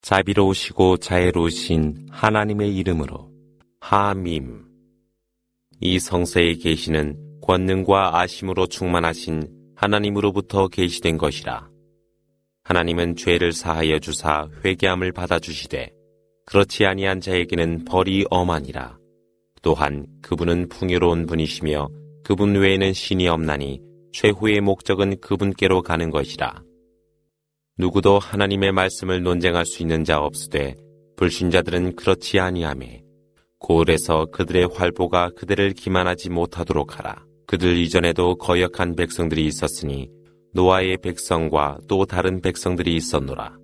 자비로우시고 자애로우신 하나님의 이름으로 하밈. 이 성서에 계시는 권능과 아심으로 충만하신 하나님으로부터 계시된 것이라. 하나님은 죄를 사하여 주사 회개함을 받아주시되 그렇지 아니한 자에게는 벌이 엄하니라. 또한 그분은 풍요로운 분이시며 그분 외에는 신이 없나니 최후의 목적은 그분께로 가는 것이라. 누구도 하나님의 말씀을 논쟁할 수 있는 자 없으되 불신자들은 그렇지 아니하매 고을에서 그들의 활보가 그들을 기만하지 못하도록 하라. 그들 이전에도 거역한 백성들이 있었으니 노아의 백성과 또 다른 백성들이 있었노라.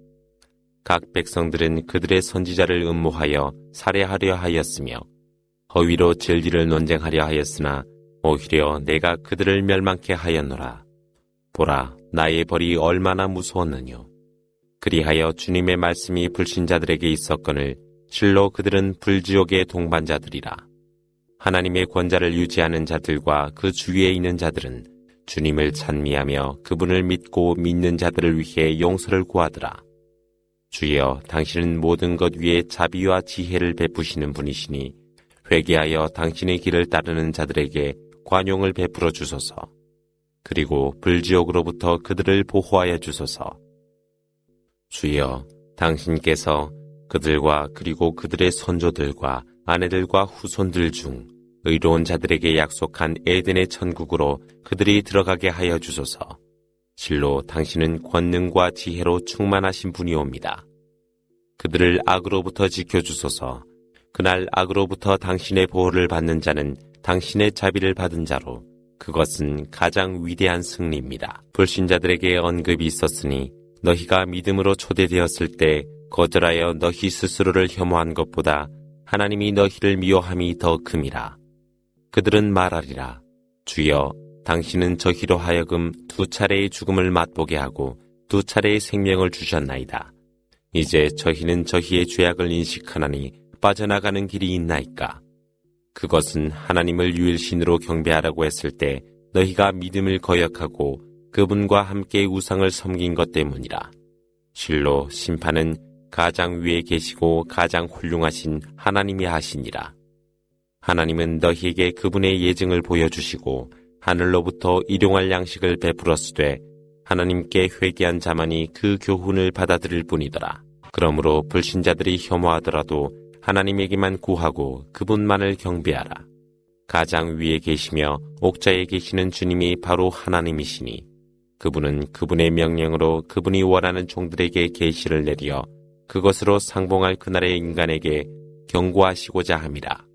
각 백성들은 그들의 선지자를 음모하여 살해하려 하였으며 허위로 진리를 논쟁하려 하였으나 오히려 내가 그들을 멸망케 하였노라. 보라, 나의 벌이 얼마나 무서웠느뇨. 그리하여 주님의 말씀이 불신자들에게 있었거늘 실로 그들은 불지옥의 동반자들이라. 하나님의 권자를 유지하는 자들과 그 주위에 있는 자들은 주님을 찬미하며 그분을 믿고 믿는 자들을 위해 용서를 구하더라. 주여, 당신은 모든 것 위에 자비와 지혜를 베푸시는 분이시니 회개하여 당신의 길을 따르는 자들에게 관용을 베풀어 주소서. 그리고 불지옥으로부터 그들을 보호하여 주소서. 주여, 당신께서 그들과 그리고 그들의 선조들과 아내들과 후손들 중 의로운 자들에게 약속한 에덴의 천국으로 그들이 들어가게 하여 주소서. 실로 당신은 권능과 지혜로 충만하신 분이옵니다. 그들을 악으로부터 지켜주소서. 그날 악으로부터 당신의 보호를 받는 자는 당신의 자비를 받은 자로 그것은 가장 위대한 승리입니다. 불신자들에게 언급이 있었으니 너희가 믿음으로 초대되었을 때 거절하여 너희 스스로를 혐오한 것보다 하나님이 너희를 미워함이 더 큼이라. 그들은 말하리라. 주여, 당신은 저희로 하여금 2차례의 죽음을 맛보게 하고 2차례의 생명을 주셨나이다. 이제 저희는 저희의 죄악을 인식하나니 빠져나가는 길이 있나이까. 그것은 하나님을 유일신으로 경배하라고 했을 때 너희가 믿음을 거역하고 그분과 함께 우상을 섬긴 것 때문이라. 실로 심판은 가장 위에 계시고 가장 훌륭하신 하나님이 하시니라. 하나님은 너희에게 그분의 예증을 보여주시고 하늘로부터 일용할 양식을 베풀었으되 하나님께 회개한 자만이 그 교훈을 받아들일 뿐이더라. 그러므로 불신자들이 혐오하더라도 하나님에게만 구하고 그분만을 경배하라. 가장 위에 계시며 옥자에 계시는 주님이 바로 하나님이시니 그분은 그분의 명령으로 그분이 원하는 종들에게 계시를 내려 그것으로 상봉할 그날의 인간에게 경고하시고자 함이라.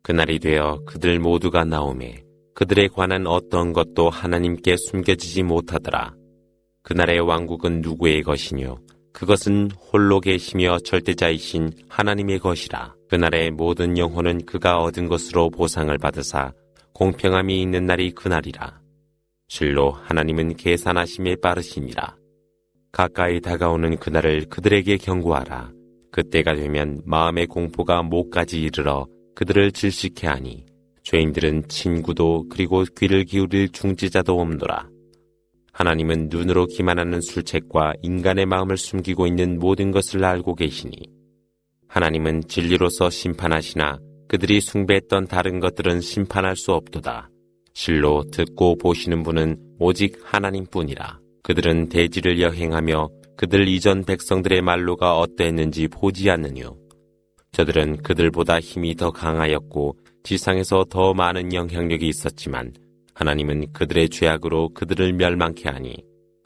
그날이 되어 그들 모두가 나오매 그들에 관한 어떤 것도 하나님께 숨겨지지 못하더라. 그날의 왕국은 누구의 것이뇨? 그것은 홀로 계시며 절대자이신 하나님의 것이라. 그날의 모든 영혼은 그가 얻은 것으로 보상을 받으사 공평함이 있는 날이 그날이라. 실로 하나님은 계산하심에 빠르시니라. 가까이 다가오는 그날을 그들에게 경고하라. 그때가 되면 마음의 공포가 목까지 이르러 그들을 질식해 하니 죄인들은 친구도 그리고 귀를 기울일 중지자도 없노라. 하나님은 눈으로 기만하는 술책과 인간의 마음을 숨기고 있는 모든 것을 알고 계시니 하나님은 진리로서 심판하시나 그들이 숭배했던 다른 것들은 심판할 수 없도다. 실로 듣고 보시는 분은 오직 하나님뿐이라. 그들은 대지를 여행하며 그들 이전 백성들의 말로가 어떠했는지 보지 않느뇨. 저들은 그들보다 힘이 더 강하였고 지상에서 더 많은 영향력이 있었지만 하나님은 그들의 죄악으로 그들을 멸망케 하니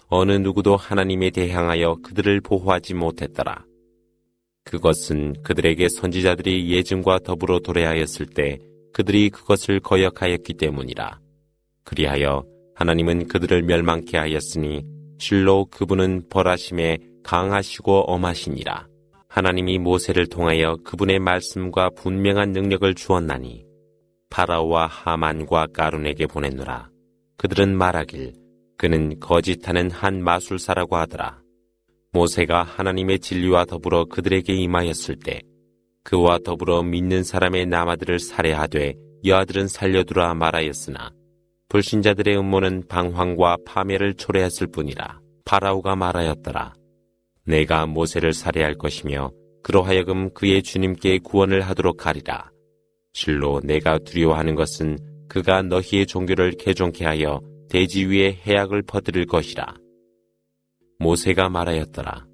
어느 누구도 하나님에 대항하여 그들을 보호하지 못했더라. 그것은 그들에게 선지자들이 예증과 더불어 도래하였을 때 그들이 그것을 거역하였기 때문이라. 그리하여 하나님은 그들을 멸망케 하였으니 실로 그분은 벌하심에 강하시고 엄하시니라. 하나님이 모세를 통하여 그분의 말씀과 분명한 능력을 주었나니 파라오와 하만과 가룬에게 보냈노라. 그들은 말하길 그는 거짓하는 한 마술사라고 하더라. 모세가 하나님의 진리와 더불어 그들에게 임하였을 때 그와 더불어 믿는 사람의 남아들을 살해하되 여아들은 살려두라 말하였으나 불신자들의 음모는 방황과 파멸을 초래했을 뿐이라. 파라오가 말하였더라. 내가 모세를 살해할 것이며 그로 하여금 그의 주님께 구원을 하도록 하리라. 실로 내가 두려워하는 것은 그가 너희의 종교를 개종케 하여 대지 위에 해악을 퍼뜨릴 것이라. 모세가 말하였더라.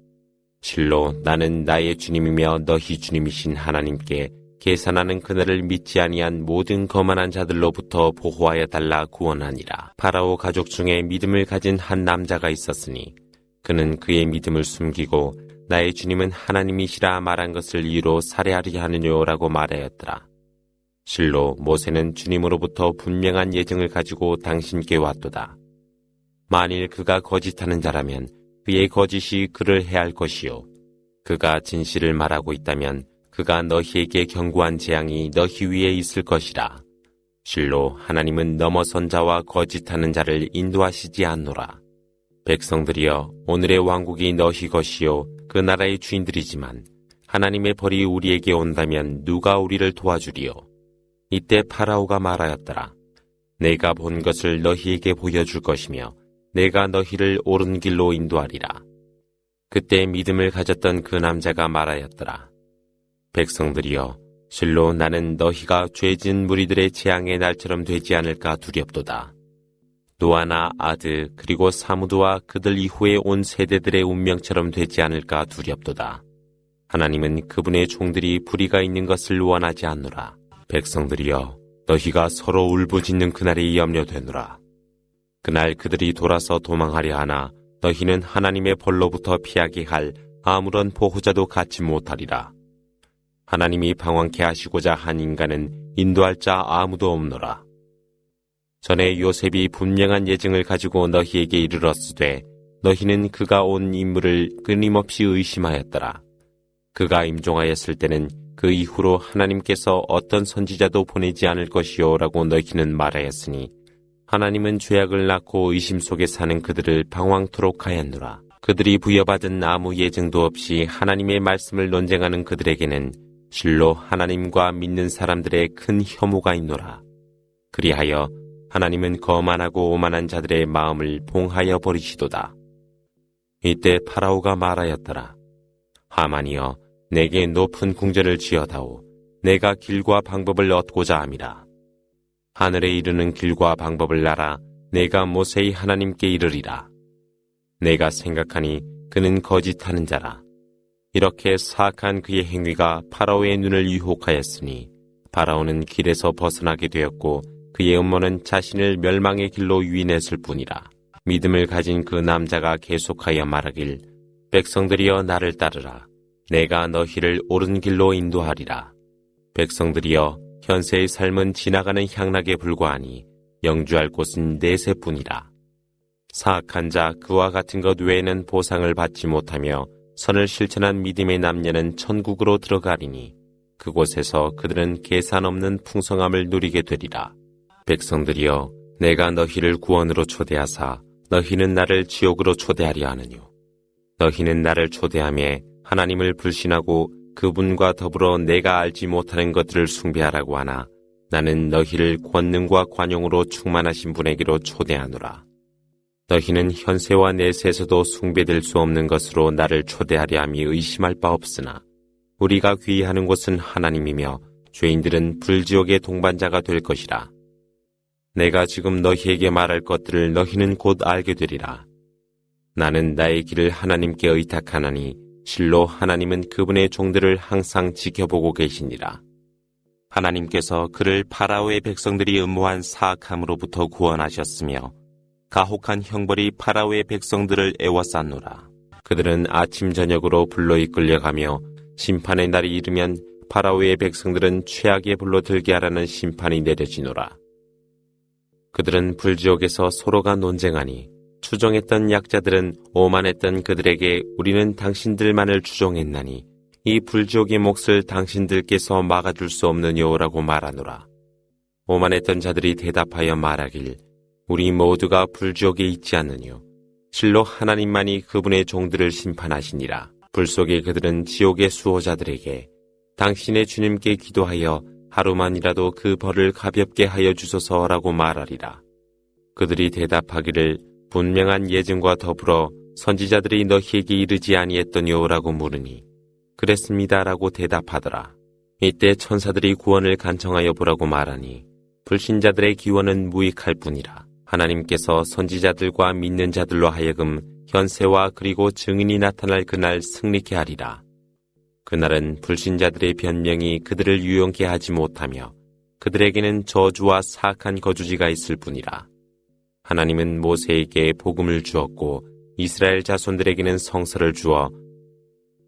실로 나는 나의 주님이며 너희 주님이신 하나님께 계산하는 그날을 믿지 아니한 모든 거만한 자들로부터 보호하여 달라 구원하니라. 파라오 가족 중에 믿음을 가진 한 남자가 있었으니 그는 그의 믿음을 숨기고 나의 주님은 하나님이시라 말한 것을 이유로 살해하려 하느냐라고 말하였더라. 실로 모세는 주님으로부터 분명한 예증을 가지고 당신께 왔도다. 만일 그가 거짓하는 자라면 그의 거짓이 그를 해할 것이요 그가 진실을 말하고 있다면 그가 너희에게 경고한 재앙이 너희 위에 있을 것이라. 실로 하나님은 넘어선 자와 거짓하는 자를 인도하시지 않노라. 백성들이여 오늘의 왕국이 너희 것이요 그 나라의 주인들이지만 하나님의 벌이 우리에게 온다면 누가 우리를 도와주리요. 이때 파라오가 말하였더라. 내가 본 것을 너희에게 보여줄 것이며 내가 너희를 옳은 길로 인도하리라. 그때 믿음을 가졌던 그 남자가 말하였더라. 백성들이여 실로 나는 너희가 죄진 무리들의 재앙의 날처럼 되지 않을까 두렵도다. 노아나 아드 그리고 사무드와 그들 이후에 온 세대들의 운명처럼 되지 않을까 두렵도다. 하나님은 그분의 종들이 불의가 있는 것을 원하지 않노라. 백성들이여 너희가 서로 울부짖는 그날이 염려되노라. 그날 그들이 돌아서 도망하려 하나 너희는 하나님의 벌로부터 피하게 할 아무런 보호자도 갖지 못하리라. 하나님이 방황케 하시고자 한 인간은 인도할 자 아무도 없노라. 전에 요셉이 분명한 예증을 가지고 너희에게 이르렀으되 너희는 그가 온 인물을 끊임없이 의심하였더라. 그가 임종하였을 때는 그 이후로 하나님께서 어떤 선지자도 보내지 않을 것이요 라고 너희는 말하였으니 하나님은 죄악을 낳고 의심 속에 사는 그들을 방황토록 하였노라. 그들이 부여받은 아무 예증도 없이 하나님의 말씀을 논쟁하는 그들에게는 실로 하나님과 믿는 사람들의 큰 혐오가 있노라. 그리하여 하나님은 거만하고 오만한 자들의 마음을 봉하여 버리시도다. 이때 파라오가 말하였더라. 하만이여 내게 높은 궁전을 지어다오. 내가 길과 방법을 얻고자 함이라. 하늘에 이르는 길과 방법을 알아 내가 모세의 하나님께 이르리라. 내가 생각하니 그는 거짓하는 자라. 이렇게 사악한 그의 행위가 파라오의 눈을 유혹하였으니 파라오는 길에서 벗어나게 되었고 그의 음모는 자신을 멸망의 길로 유인했을 뿐이라. 믿음을 가진 그 남자가 계속하여 말하길 백성들이여 나를 따르라. 내가 너희를 옳은 길로 인도하리라. 백성들이여 현세의 삶은 지나가는 향락에 불과하니 영주할 곳은 내세뿐이라. 사악한 자 그와 같은 것 외에는 보상을 받지 못하며 선을 실천한 믿음의 남녀는 천국으로 들어가리니 그곳에서 그들은 계산 없는 풍성함을 누리게 되리라. 백성들이여 내가 너희를 구원으로 초대하사 너희는 나를 지옥으로 초대하려 하느뇨. 너희는 나를 초대하며 하나님을 불신하고 그분과 더불어 내가 알지 못하는 것들을 숭배하라고 하나 나는 너희를 권능과 관용으로 충만하신 분에게로 초대하노라. 너희는 현세와 내세에서도 숭배될 수 없는 것으로 나를 초대하려 함이 의심할 바 없으나 우리가 귀의하는 곳은 하나님이며 죄인들은 불지옥의 동반자가 될 것이라. 내가 지금 너희에게 말할 것들을 너희는 곧 알게 되리라. 나는 나의 길을 하나님께 의탁하나니 실로 하나님은 그분의 종들을 항상 지켜보고 계시니라. 하나님께서 그를 파라오의 백성들이 음모한 사악함으로부터 구원하셨으며 가혹한 형벌이 파라오의 백성들을 애워쌌노라. 그들은 아침 저녁으로 불로 이끌려가며 심판의 날이 이르면 파라오의 백성들은 최악의 불로 들게 하라는 심판이 내려지노라. 그들은 불지옥에서 서로가 논쟁하니 추종했던 약자들은 오만했던 그들에게 우리는 당신들만을 추종했나니 이 불지옥의 몫을 당신들께서 막아줄 수 없느냐라고 말하노라. 오만했던 자들이 대답하여 말하길 우리 모두가 불지옥에 있지 않느뇨. 실로 하나님만이 그분의 종들을 심판하시니라. 불 속에 그들은 지옥의 수호자들에게 당신의 주님께 기도하여 하루만이라도 그 벌을 가볍게 하여 주소서라고 말하리라. 그들이 대답하기를 분명한 예증과 더불어 선지자들이 너희에게 이르지 아니했더니요라고 물으니 그랬습니다라고 대답하더라. 이때 천사들이 구원을 간청하여 보라고 말하니 불신자들의 기원은 무익할 뿐이라. 하나님께서 선지자들과 믿는 자들로 하여금 현세와 그리고 증인이 나타날 그날 승리케 하리라. 그날은 불신자들의 변명이 그들을 유용케 하지 못하며 그들에게는 저주와 사악한 거주지가 있을 뿐이라. 하나님은 모세에게 복음을 주었고 이스라엘 자손들에게는 성서를 주어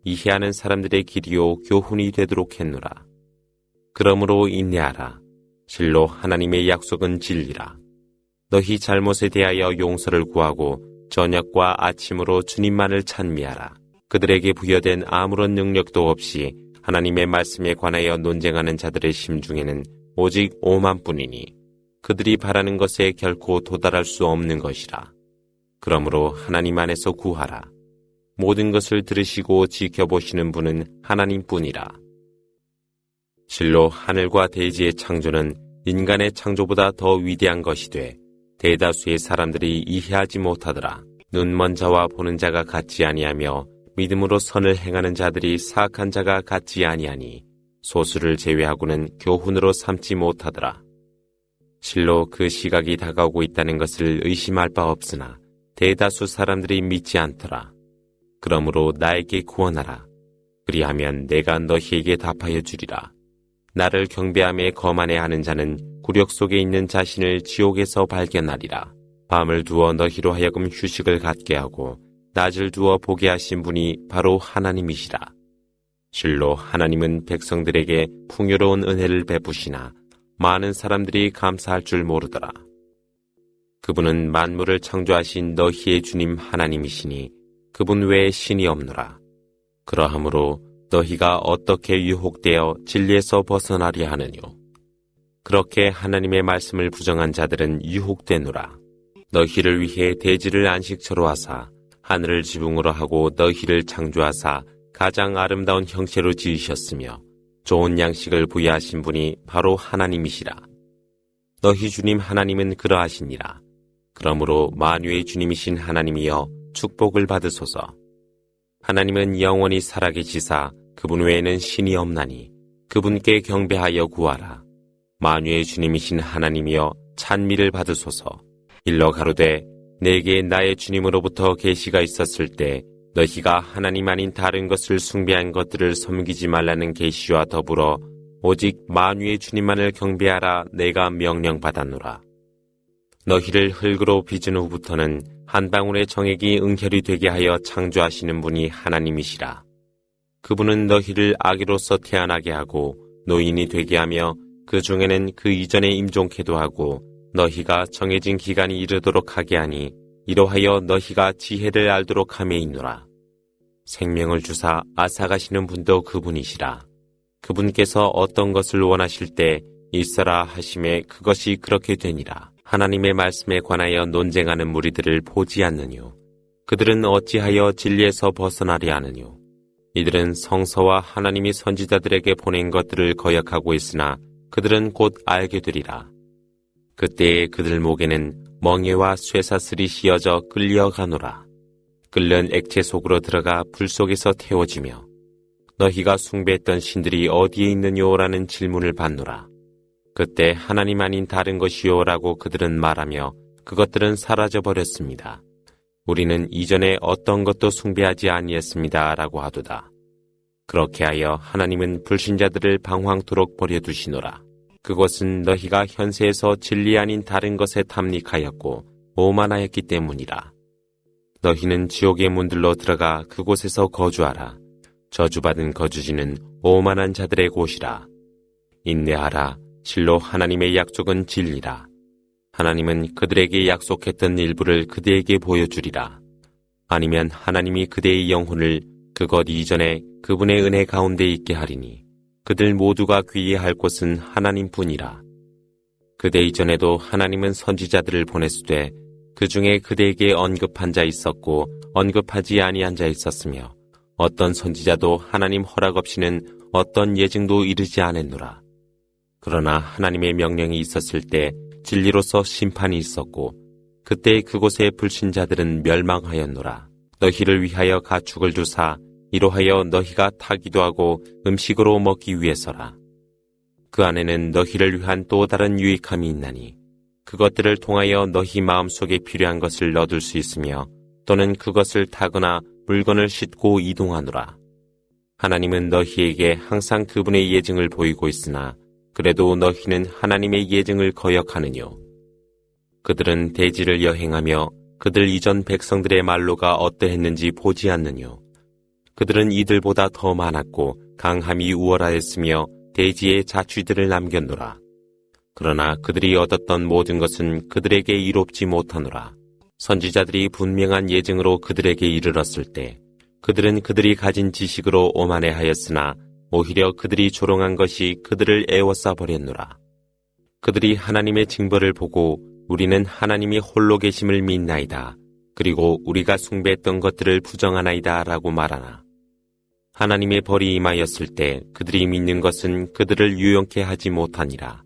이해하는 사람들의 길이요 교훈이 되도록 했노라. 그러므로 인내하라. 실로 하나님의 약속은 진리라. 너희 잘못에 대하여 용서를 구하고 저녁과 아침으로 주님만을 찬미하라. 그들에게 부여된 아무런 능력도 없이 하나님의 말씀에 관하여 논쟁하는 자들의 심중에는 오직 오만뿐이니 그들이 바라는 것에 결코 도달할 수 없는 것이라. 그러므로 하나님 안에서 구하라. 모든 것을 들으시고 지켜보시는 분은 하나님뿐이라. 실로 하늘과 대지의 창조는 인간의 창조보다 더 위대한 것이 돼 대다수의 사람들이 이해하지 못하더라. 눈먼 자와 보는 자가 같지 아니하며 믿음으로 선을 행하는 자들이 사악한 자가 같지 아니하니 소수를 제외하고는 교훈으로 삼지 못하더라. 실로 그 시각이 다가오고 있다는 것을 의심할 바 없으나 대다수 사람들이 믿지 않더라. 그러므로 나에게 구원하라. 그리하면 내가 너희에게 답하여 주리라. 나를 경배함에 거만해하는 자는 굴욕 속에 있는 자신을 지옥에서 발견하리라. 밤을 두어 너희로 하여금 휴식을 갖게 하고 낮을 두어 보게 하신 분이 바로 하나님이시라. 실로 하나님은 백성들에게 풍요로운 은혜를 베푸시나 많은 사람들이 감사할 줄 모르더라. 그분은 만물을 창조하신 너희의 주님 하나님이시니 그분 외에 신이 없노라. 그러하므로 너희가 어떻게 유혹되어 진리에서 벗어나려 하느뇨. 그렇게 하나님의 말씀을 부정한 자들은 유혹되노라. 너희를 위해 대지를 안식처로 하사 하늘을 지붕으로 하고 너희를 창조하사 가장 아름다운 형체로 지으셨으며 좋은 양식을 부여하신 분이 바로 하나님이시라. 너희 주님 하나님은 그러하시니라. 그러므로 만유의 주님이신 하나님이여 축복을 받으소서. 하나님은 영원히 살아계시사 그분 외에는 신이 없나니 그분께 경배하여 구하라. 만유의 주님이신 하나님이여 찬미를 받으소서. 일러 가로되 내게 나의 주님으로부터 계시가 있었을 때 너희가 하나님 아닌 다른 것을 숭배한 것들을 섬기지 말라는 계시와 더불어 오직 만유의 주님만을 경배하라 내가 명령받았노라. 너희를 흙으로 빚은 후부터는 한 방울의 정액이 응결이 되게 하여 창조하시는 분이 하나님이시라. 그분은 너희를 아기로서 태어나게 하고 노인이 되게 하며 그 중에는 그 이전에 임종케도 하고 너희가 정해진 기간이 이르도록 하게 하니 이로하여 너희가 지혜를 알도록 함에 있노라. 생명을 주사 아사가시는 분도 그분이시라. 그분께서 어떤 것을 원하실 때 있어라 하심에 그것이 그렇게 되니라. 하나님의 말씀에 관하여 논쟁하는 무리들을 보지 않느뇨. 그들은 어찌하여 진리에서 벗어나려 하느뇨. 이들은 성서와 하나님이 선지자들에게 보낸 것들을 거역하고 있으나 그들은 곧 알게 되리라. 그때에 그들 목에는 멍에와 쇠사슬이 씌어져 끌려가노라. 끓는 액체 속으로 들어가 불 속에서 태워지며 너희가 숭배했던 신들이 어디에 있느뇨라는 질문을 받노라. 그때 하나님 아닌 다른 것이요라고 그들은 말하며 그것들은 사라져버렸습니다. 우리는 이전에 어떤 것도 숭배하지 아니했습니다라고 하도다. 그렇게 하여 하나님은 불신자들을 방황토록 버려두시노라. 그것은 너희가 현세에서 진리 아닌 다른 것에 탐닉하였고 오만하였기 때문이라. 너희는 지옥의 문들로 들어가 그곳에서 거주하라. 저주받은 거주지는 오만한 자들의 곳이라. 인내하라. 실로 하나님의 약속은 진리라. 하나님은 그들에게 약속했던 일부를 그대에게 보여주리라. 아니면 하나님이 그대의 영혼을 그것 이전에 그분의 은혜 가운데 있게 하리니 그들 모두가 귀해야 할 곳은 하나님뿐이라. 그대 이전에도 하나님은 선지자들을 보냈으되 그 중에 그대에게 언급한 자 있었고 언급하지 아니한 자 있었으며 어떤 선지자도 하나님 허락 없이는 어떤 예증도 이르지 않았노라. 그러나 하나님의 명령이 있었을 때 진리로서 심판이 있었고 그때 그곳의 불신자들은 멸망하였노라. 너희를 위하여 가축을 두사 이로하여 너희가 타기도 하고 음식으로 먹기 위해서라. 그 안에는 너희를 위한 또 다른 유익함이 있나니 그것들을 통하여 너희 마음속에 필요한 것을 얻을 수 있으며 또는 그것을 타거나 물건을 싣고 이동하노라. 하나님은 너희에게 항상 그분의 예증을 보이고 있으나 그래도 너희는 하나님의 예증을 거역하느뇨. 그들은 대지를 여행하며 그들 이전 백성들의 말로가 어떠했는지 보지 않느뇨. 그들은 이들보다 더 많았고 강함이 우월하였으며 대지에 자취들을 남겼노라. 그러나 그들이 얻었던 모든 것은 그들에게 이롭지 못하노라. 선지자들이 분명한 예증으로 그들에게 이르렀을 때 그들은 그들이 가진 지식으로 오만해하였으나 오히려 그들이 조롱한 것이 그들을 애워싸 버렸노라. 그들이 하나님의 징벌을 보고 우리는 하나님이 홀로 계심을 믿나이다. 그리고 우리가 숭배했던 것들을 부정하나이다 라고 말하나. 하나님의 벌이 임하였을 때 그들이 믿는 것은 그들을 유용케 하지 못하니라.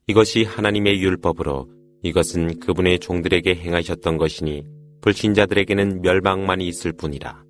이것이 하나님의 율법으로 이것은 그분의 종들에게 행하셨던 것이니 불신자들에게는 멸망만이 있을 뿐이라.